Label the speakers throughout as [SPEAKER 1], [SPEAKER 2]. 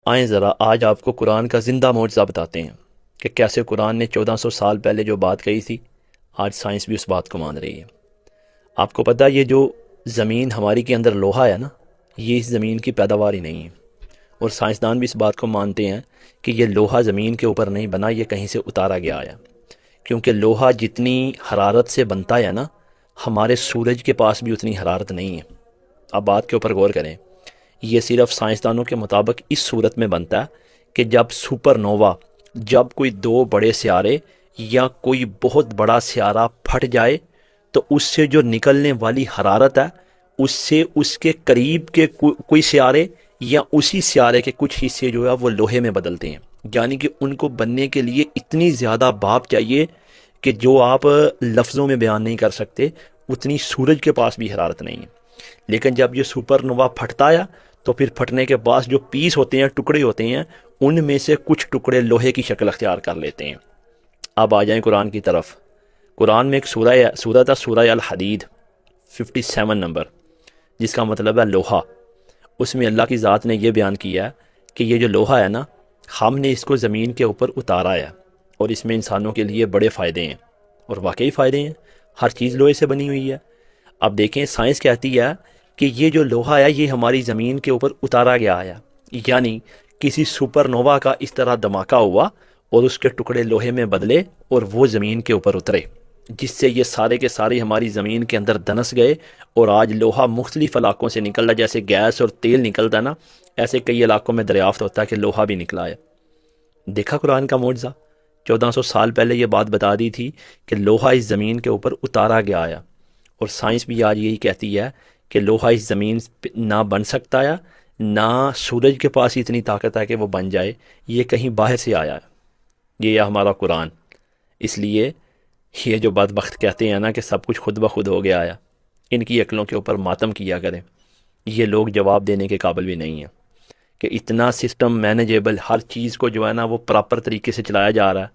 [SPEAKER 1] آئیں ذرا آج آپ کو قرآن کا زندہ معجزہ بتاتے ہیں کہ کیسے قرآن نے 1400 سال پہلے جو بات کہی تھی آج سائنس بھی اس بات کو مان رہی ہے۔ آپ کو پتہ ہے یہ جو زمین ہماری کے اندر لوہا ہے نا، یہ اس زمین کی پیداوار ہی نہیں ہے، اور سائنسدان بھی اس بات کو مانتے ہیں کہ یہ لوہا زمین کے اوپر نہیں بنا، یہ کہیں سے اتارا گیا ہے، کیونکہ لوہا جتنی حرارت سے بنتا ہے نا، ہمارے سورج کے پاس بھی اتنی حرارت نہیں ہے۔ اب بات کے اوپر غور کریں، یہ صرف سائنسدانوں کے مطابق اس صورت میں بنتا ہے کہ جب سپر نووا، جب کوئی دو بڑے سیارے یا کوئی بہت بڑا سیارہ پھٹ جائے تو اس سے جو نکلنے والی حرارت ہے، اس سے اس کے قریب کے کوئی سیارے یا اسی سیارے کے کچھ حصے جو ہے وہ لوہے میں بدلتے ہیں، یعنی کہ ان کو بننے کے لیے اتنی زیادہ بھاپ چاہیے کہ جو آپ لفظوں میں بیان نہیں کر سکتے، اتنی سورج کے پاس بھی حرارت نہیں ہے۔ لیکن جب یہ سپر نووا پھٹتا ہے تو پھر پھٹنے کے بعد جو پیس ہوتے ہیں، ٹکڑے ہوتے ہیں، ان میں سے کچھ ٹکڑے لوہے کی شکل اختیار کر لیتے ہیں۔ اب آ جائیں قرآن کی طرف۔ قرآن میں ایک سورہ تھا، سورہ الحدید 57 نمبر، جس کا مطلب ہے لوہا۔ اس میں اللہ کی ذات نے یہ بیان کیا ہے کہ یہ جو لوہا ہے نا، ہم نے اس کو زمین کے اوپر اتارا ہے، اور اس میں انسانوں کے لیے بڑے فائدے ہیں، اور واقعی فائدے ہیں۔ ہر چیز لوہے سے بنی ہوئی ہے۔ اب دیکھیں، سائنس کہتی ہے کہ یہ جو لوہا ہے یہ ہماری زمین کے اوپر اتارا گیا ہے، یعنی کسی سپر نووا کا اس طرح دھماکہ ہوا اور اس کے ٹکڑے لوہے میں بدلے اور وہ زمین کے اوپر اترے، جس سے یہ سارے کے سارے ہماری زمین کے اندر دنس گئے، اور آج لوہا مختلف علاقوں سے نکل رہا ہے۔ جیسے گیس اور تیل نکلتا ہے نا، ایسے کئی علاقوں میں دریافت ہوتا ہے کہ لوہا بھی نکلا ہے۔ دیکھا قرآن کا معجزہ، 1400 سال پہلے یہ بات بتا دی تھی کہ لوہا اس زمین کے اوپر اتارا گیا ہے، اور سائنس بھی آج یہی کہتی ہے کہ لوہا اس زمین پہ نہ بن سکتا ہے، نہ سورج کے پاس اتنی طاقت ہے کہ وہ بن جائے، یہ کہیں باہر سے آیا ہے۔ یہ ہے ہمارا قرآن۔ اس لیے یہ جو بدبخت کہتے ہیں نا کہ سب کچھ خود بخود ہو گیا ہے، ان کی عقلوں کے اوپر ماتم کیا کریں۔ یہ لوگ جواب دینے کے قابل بھی نہیں ہیں کہ اتنا سسٹم مینیجیبل، ہر چیز کو جو ہے نا وہ پراپر طریقے سے چلایا جا رہا ہے،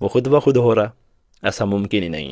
[SPEAKER 1] وہ خود بخود ہو رہا ہے، ایسا ممکن ہی نہیں ہے۔